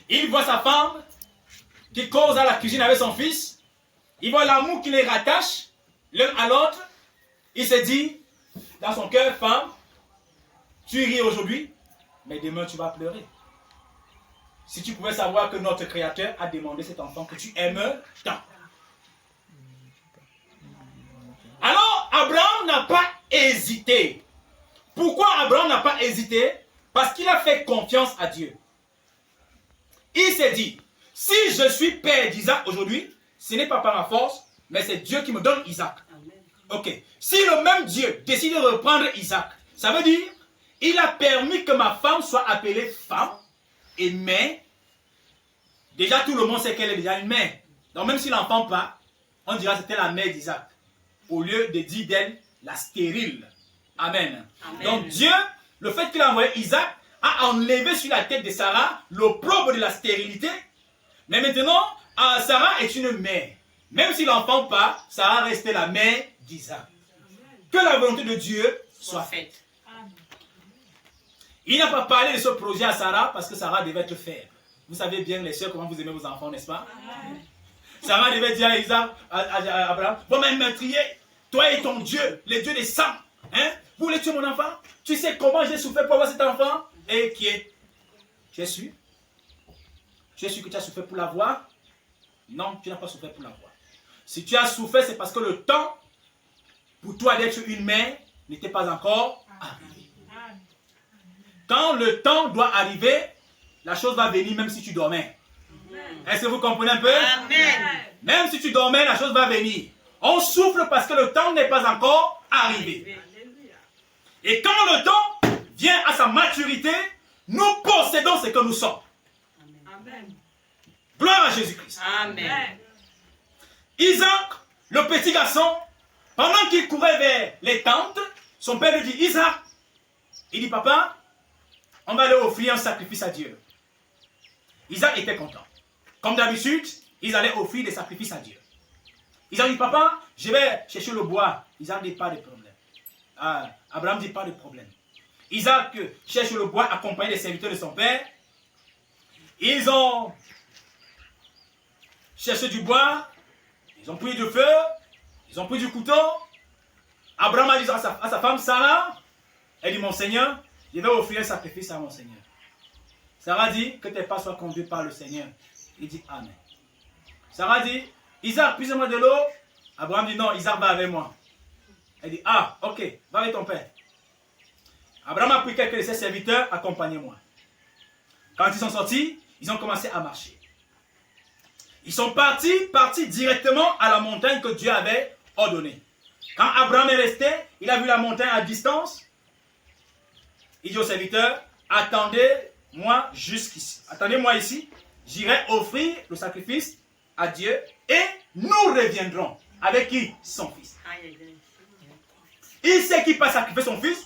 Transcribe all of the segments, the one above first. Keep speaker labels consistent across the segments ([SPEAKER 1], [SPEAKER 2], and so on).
[SPEAKER 1] Il voit sa femme qui cause à la cuisine avec son fils. Il voit l'amour qui les rattache l'un à l'autre. Il se dit, dans son cœur, femme, tu ris aujourd'hui, mais demain tu vas pleurer. Si tu pouvais savoir que notre Créateur a demandé cet enfant que tu aimes tant. Alors, Abraham n'a pas hésité. Pourquoi Abraham n'a pas hésité? Parce qu'il a fait confiance à Dieu. Il s'est dit, si je suis père d'Isaac aujourd'hui, ce n'est pas par ma force, mais c'est Dieu qui me donne Isaac. Ok. Si le même Dieu décide de reprendre Isaac, ça veut dire, il a permis que ma femme soit appelée femme et mère. Déjà, tout le monde sait qu'elle est déjà une mère. Donc, même si l'enfant part, on dira que c'était la mère d'Isaac. Au lieu de dire d'elle la stérile. Amen. Amen. Donc, Dieu, le fait qu'il a envoyé Isaac, a enlevé sur la tête de Sarah l'opprobre de la stérilité. Mais maintenant, Sarah est une mère. Même si l'enfant part, Sarah restait la mère d'Isaac. Que la volonté de Dieu soit faite. Il n'a pas parlé de ce projet à Sarah parce que Sarah devait être faible. Vous savez bien, les sœurs, comment vous aimez vos enfants, n'est-ce pas? Sarah devait dire à Isaac, à Abraham, bon, mais meurtrier, toi et ton Dieu, le Dieu des sangs, hein? Vous voulez tuer mon enfant? Tu sais comment j'ai souffert pour avoir cet enfant? Et qui est? Tu es sûr? Tu es sûr que tu as souffert pour l'avoir? Non, tu n'as pas souffert pour l'avoir. Si tu as souffert, c'est parce que le temps pour toi d'être une mère n'était pas encore arrivé. Quand le temps doit arriver, la chose va venir même si tu dormais. Est-ce que vous comprenez un peu? Amen. Même si tu dormais, la chose va venir. On souffre parce que le temps n'est pas encore arrivé. Et quand le temps vient à sa maturité, nous possédons ce que nous sommes. Amen. Gloire à Jésus-Christ. Amen. Isaac, le petit garçon, pendant qu'il courait vers les tentes, son père lui dit, Isaac, il dit, papa, on va aller offrir un sacrifice à Dieu. Isaac était content. Comme d'habitude, ils allaient offrir des sacrifices à Dieu. Isaac dit, papa, je vais chercher le bois. Isaac dit, pas de problème. Abraham dit, pas de problème. Isaac cherche le bois accompagné des serviteurs de son père. Ils ont cherché du bois. Ils ont pris du feu. Ils ont pris du couteau. Abraham a dit à sa femme, Sarah, elle dit, mon Seigneur, je vais offrir un sacrifice à mon Seigneur. Sarah dit, que tes pas soient conduits par le Seigneur. Il dit, Amen. Sarah dit, Isaac, puise-moi de l'eau. Abraham dit, non, Isaac va avec moi. Elle dit, ah, ok, va avec ton père. Abraham a pris quelques de ses serviteurs, accompagnez-moi. Quand ils sont sortis, ils ont commencé à marcher. Ils sont partis directement à la montagne que Dieu avait ordonnée. Quand Abraham est resté, il a vu la montagne à distance. Il dit aux serviteurs, attendez-moi jusqu'ici. Attendez-moi ici. J'irai offrir le sacrifice à Dieu et nous reviendrons. Avec qui? Son fils. Il sait qu'il va sacrifier son fils,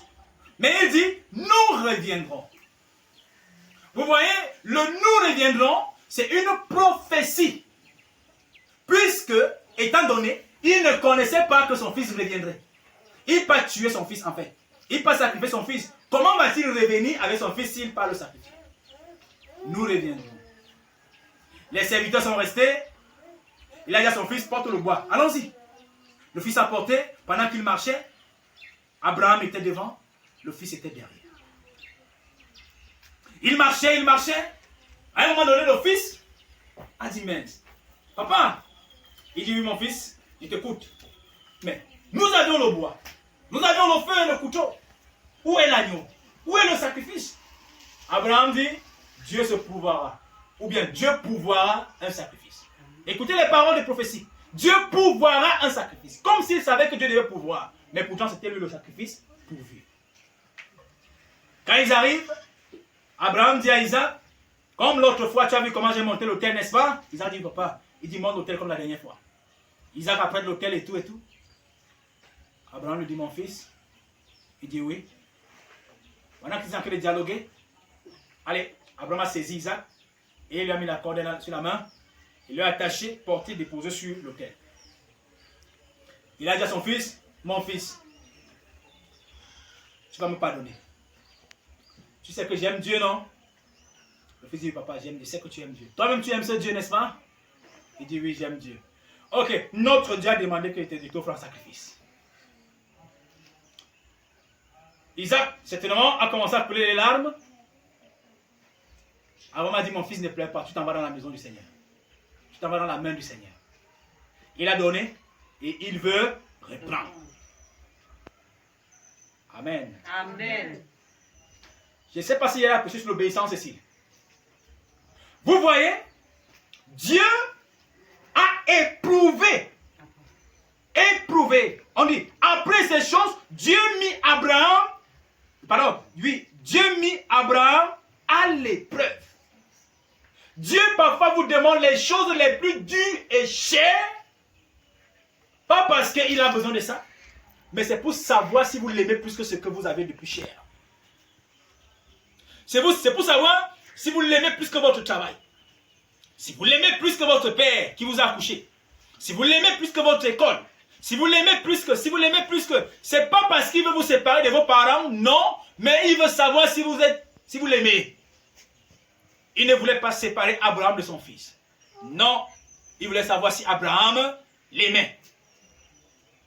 [SPEAKER 1] mais il dit, nous reviendrons. Vous voyez, le nous reviendrons, c'est une prophétie. Puisque, étant donné, il ne connaissait pas que son fils reviendrait. Il n'a pas tué son fils en fait. Il n'a pas sacrifié son fils. Comment va-t-il revenir avec son fils s'il part le sacrifier? Nous reviendrons. Les serviteurs sont restés. Il a dit à son fils, porte le bois. Allons-y. Le fils a porté. Pendant qu'il marchait, Abraham était devant. Le fils était derrière. Il marchait. À un moment donné, le fils a dit, mais, papa, il dit, oui mon fils, je t'écoute. Mais nous avions le bois. Nous avions le feu et le couteau. Où est l'agneau? Où est le sacrifice? Abraham dit, Dieu se pourvoira. Ou bien Dieu pourvoira un sacrifice. Écoutez les paroles de prophétie. Dieu pourvoira un sacrifice. Comme s'il savait que Dieu devait pourvoir. Mais pourtant c'était lui le sacrifice pourvu. Quand ils arrivent, Abraham dit à Isaac, comme l'autre fois tu as vu comment j'ai monté l'autel, n'est-ce pas? Isaac dit, papa, il dit monte l'autel comme la dernière fois. Isaac apprête l'autel et tout et tout. Abraham lui dit, mon fils. Il dit oui. Pendant qu'ils sont en train de dialoguer, allez, Abraham a saisi Isaac et il lui a mis la corde sur la main. Il lui a attaché, porté, déposé sur l'autel. Il a dit à son fils, mon fils, tu vas me pardonner. Tu sais que j'aime Dieu, non? Le fils dit, papa, j'aime Dieu, je sais que tu aimes Dieu. Toi-même, tu aimes ce Dieu, n'est-ce pas? Il dit, oui, j'aime Dieu. Ok, notre Dieu a demandé qu'il te offre un sacrifice. Isaac, certainement, a commencé à pleurer les larmes. Avant m'a dit, mon fils, ne pleure pas, tu t'en vas dans la maison du Seigneur. Tu t'en vas dans la main du Seigneur. Il a donné et il veut reprendre. Amen.
[SPEAKER 2] Amen.
[SPEAKER 1] Je ne sais pas s'il y a prêché sur l'obéissance ici. Vous voyez, Dieu a éprouvé. On dit, après ces choses, Dieu mit Abraham à l'épreuve. Dieu parfois vous demande les choses les plus dures et chères, pas parce qu'il a besoin de ça, mais c'est pour savoir si vous l'aimez plus que ce que vous avez de plus cher. C'est pour savoir si vous l'aimez plus que votre travail. Si vous l'aimez plus que votre père qui vous a accouché. Si vous l'aimez plus que votre école. Si vous l'aimez plus que... C'est pas parce qu'il veut vous séparer de vos parents, non. Mais il veut savoir si vous l'aimez. Il ne voulait pas séparer Abraham de son fils. Non. Il voulait savoir si Abraham l'aimait.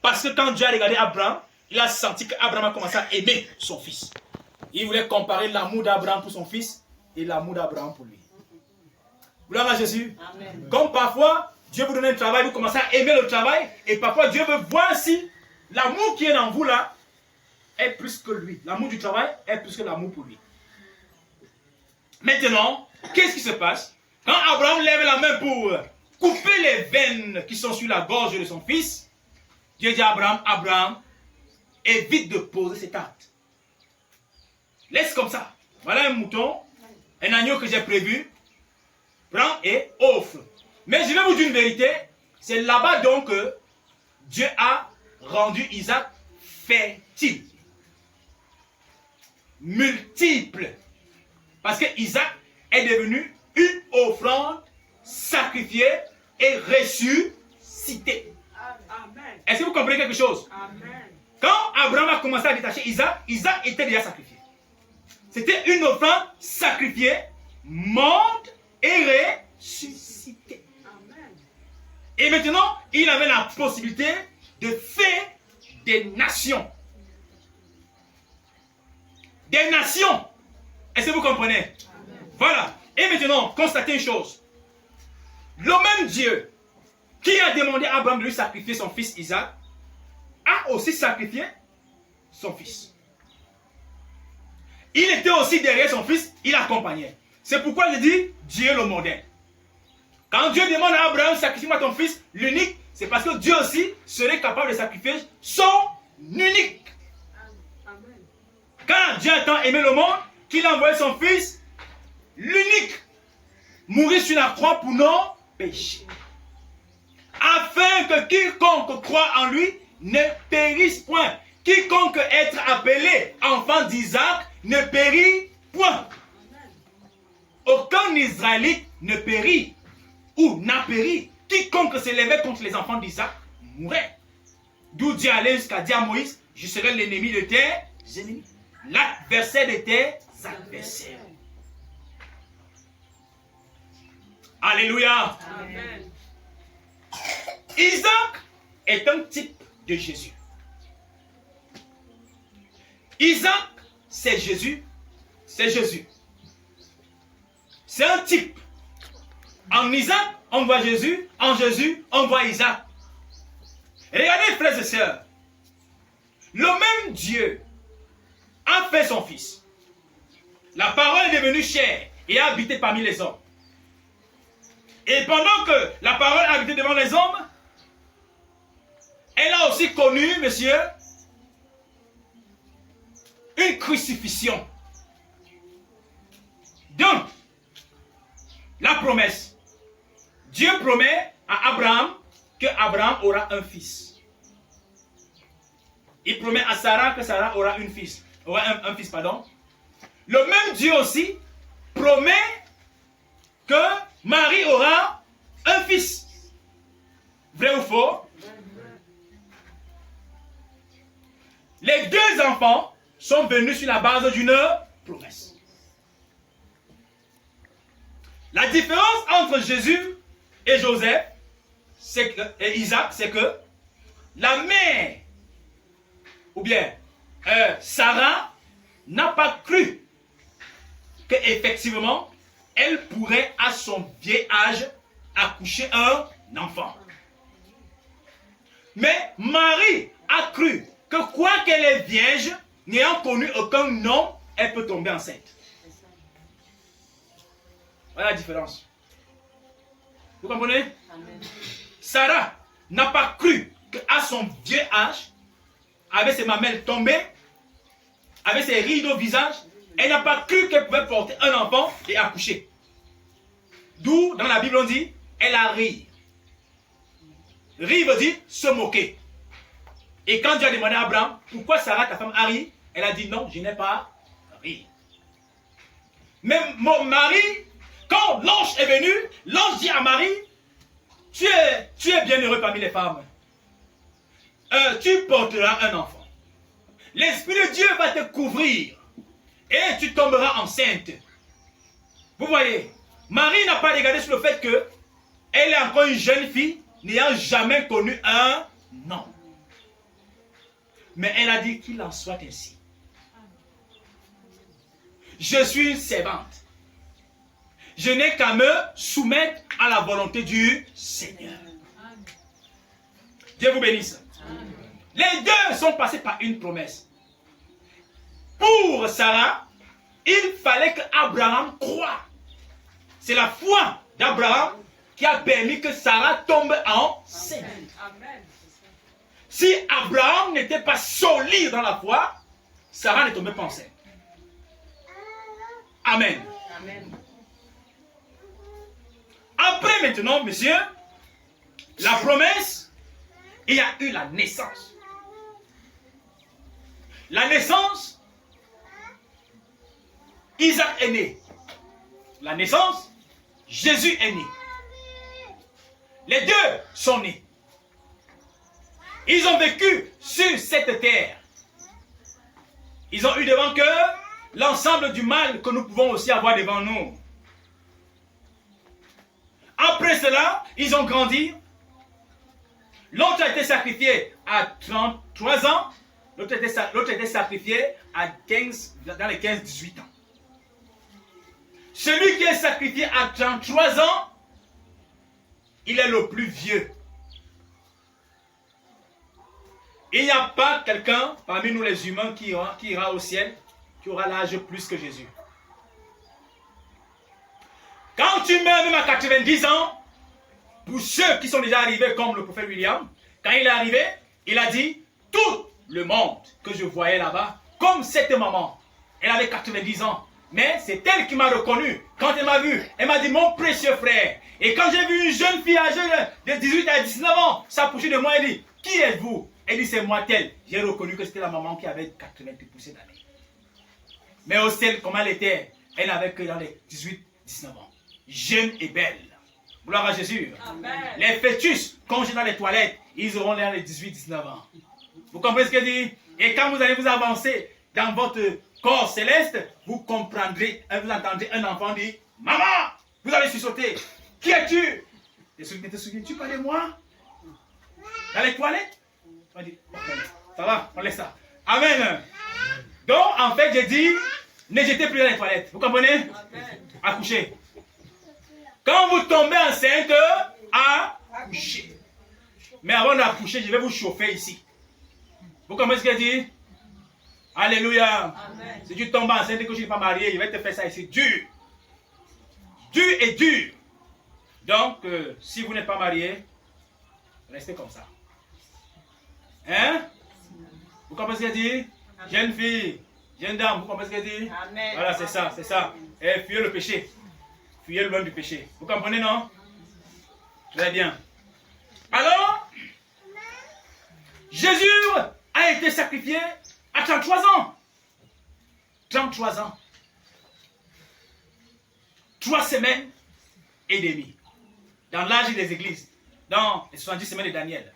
[SPEAKER 1] Parce que quand Dieu a regardé Abraham, il a senti qu'Abraham a commencé à aimer son fils. Il voulait comparer l'amour d'Abraham pour son fils et l'amour d'Abraham pour lui. Gloire à Jésus. Amen. Comme parfois, Dieu vous donne un travail, vous commencez à aimer le travail, et parfois Dieu veut voir si l'amour qui est en vous là est plus que lui. L'amour du travail est plus que l'amour pour lui. Maintenant, qu'est-ce qui se passe? Quand Abraham lève la main pour couper les veines qui sont sur la gorge de son fils, Dieu dit à Abraham, Abraham, évite de poser cet acte. Laisse comme ça. Voilà un mouton, un agneau que j'ai prévu. Prends et offre. Mais je vais vous dire une vérité. C'est là-bas donc que Dieu a rendu Isaac fertile. Multiple. Parce que Isaac est devenu une offrande sacrifiée et ressuscitée. Est-ce que vous comprenez quelque chose? Amen. Quand Abraham a commencé à détacher Isaac, Isaac était déjà sacrifié. C'était une offrande sacrifiée, morte et ressuscitée. Amen. Et maintenant, il avait la possibilité de faire des nations. Des nations. Est-ce que vous comprenez? Amen. Voilà. Et maintenant, constatez une chose. Le même Dieu qui a demandé à Abraham de lui sacrifier son fils Isaac a aussi sacrifié son fils. Il était aussi derrière son fils, il l'accompagnait. C'est pourquoi il dit Dieu le modèle. Quand Dieu demande à Abraham, sacrifie-moi ton fils, l'unique, c'est parce que Dieu aussi serait capable de sacrifier son unique. Amen. Quand Dieu a tant aimé le monde, qu'il a envoyé son fils, l'unique, mourir sur la croix pour nos péchés. Afin que quiconque croit en lui ne périsse point. Quiconque être appelé enfant d'Isaac ne périt point. Aucun Israélite ne périt ou n'a péri. Quiconque s'élevait contre les enfants d'Isaac mourait. D'où Dieu allait jusqu'à dire à Moïse, je serai l'ennemi de tes ennemis, l'adversaire de tes adversaires. Alléluia. Amen. Isaac est un type de Jésus. Isaac, c'est Jésus. C'est Jésus. C'est un type. En Isaac, on voit Jésus. En Jésus, on voit Isaac. Regardez, frères et sœurs. Le même Dieu a fait son Fils. La parole est devenue chair et a habité parmi les hommes. Et pendant que la parole a habité devant les hommes, elle a aussi connu, monsieur, une crucifixion. Donc, la promesse. Dieu promet à Abraham que Abraham aura un fils. Il promet à Sarah que Sarah aura un fils. Le même Dieu aussi promet que Marie aura un fils. Vrai ou faux? Les deux enfants sont venus sur la base d'une promesse. La différence entre Jésus et Joseph et Isaac, c'est que la mère, ou bien Sarah, n'a pas cru qu'effectivement, elle pourrait à son vieil âge accoucher un enfant. Mais Marie a cru que quoi qu'elle est vierge, n'ayant connu aucun nom, elle peut tomber enceinte. Voilà la différence. Vous comprenez? Amen. Sarah n'a pas cru qu'à son vieux âge, avec ses mamelles tombées, avec ses rides au visage, elle n'a pas cru qu'elle pouvait porter un enfant et accoucher. D'où, dans la Bible, on dit, elle a ri. Rire veut dire se moquer. Et quand Dieu a demandé à Abraham, pourquoi Sarah, ta femme, a ri, elle a dit non, je n'ai pas ri. Mais Marie, quand l'ange est venu, l'ange dit à Marie, tu es bienheureux parmi les femmes. Tu porteras un enfant. L'Esprit de Dieu va te couvrir et tu tomberas enceinte. Vous voyez, Marie n'a pas regardé sur le fait qu'elle est encore une jeune fille n'ayant jamais connu un nom. Mais elle a dit qu'il en soit ainsi. Je suis une servante. Je n'ai qu'à me soumettre à la volonté du Seigneur. Dieu vous bénisse. Les deux sont passés par une promesse. Pour Sarah, il fallait qu'Abraham croie. C'est la foi d'Abraham qui a permis que Sarah tombe enceinte. Si Abraham n'était pas solide dans la foi, Sarah ne tombait pas enceinte. Amen. Amen. Après maintenant, monsieur, la promesse, il y a eu la naissance. La naissance, Isaac est né. La naissance, Jésus est né. Les deux sont nés. Ils ont vécu sur cette terre. Ils ont eu devant eux l'ensemble du mal que nous pouvons aussi avoir devant nous. Après cela, ils ont grandi. L'autre a été sacrifié à 33 ans. L'autre a été sacrifié à dans les 15-18 ans. Celui qui est sacrifié à 33 ans, il est le plus vieux. Il n'y a pas quelqu'un parmi nous les humains qui ira au ciel, qui aura l'âge plus que Jésus. Quand tu meurs même à 90 ans, pour ceux qui sont déjà arrivés comme le prophète William, quand il est arrivé, il a dit, tout le monde que je voyais là-bas, comme cette maman, elle avait 90 ans, mais c'est elle qui m'a reconnu. Quand elle m'a vu, elle m'a dit, mon précieux frère. Et quand j'ai vu une jeune fille âgée de 18 à 19 ans s'approcher de moi, elle dit, qui êtes-vous? Elle dit, c'est moi telle. J'ai reconnu que c'était la maman qui avait 80% d'années. Mais au ciel, comment elle était? Elle n'avait que dans les 18-19 ans. Jeune et belle. Gloire à Jésus. Amen. Les fœtus, quand j'ai dans les toilettes, ils auront dans les 18-19 ans. Vous comprenez ce que dit? Et quand vous allez vous avancer dans votre corps céleste, vous comprendrez, vous entendrez un enfant dire, maman, vous allez sursauter. Qui es-tu? Te souviens-tu pas de moi? Dans les toilettes? On dit, ça va, on laisse ça. Amen. Donc, en fait, j'ai dit, ne jetez plus dans les toilettes. Vous comprenez? Amen. Accouchez. Quand vous tombez enceinte, accouchez. Mais avant d'accoucher, je vais vous chauffer ici. Vous comprenez ce qu'il dit? Alléluia. Amen. Si tu tombes enceinte et que je ne suis pas marié, je vais te faire ça ici. Dur. Dur et dur. Donc, si vous n'êtes pas marié, restez comme ça. Hein? Vous comprenez ce qu'il dit? Amen. Jeune fille, jeune dame, vous comprenez ce qu'il dit? Amen. Voilà, c'est ça, c'est ça. Et fuyez le péché. Fuyez le loin du péché. Vous comprenez, non? Très bien. Alors, Jésus a été sacrifié à 33 ans. 33 ans. 3 semaines et demie. Dans l'âge des églises. Dans les 70 semaines de Daniel.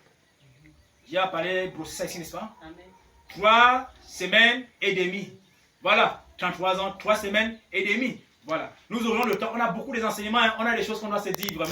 [SPEAKER 1] J'ai parlé de ça ici, n'est-ce pas? Amen. 3 semaines et demie. Voilà. 33 ans, 3 semaines et demie. Voilà. Nous aurons le temps. On a beaucoup d'enseignements. On a des choses qu'on doit se dire vraiment.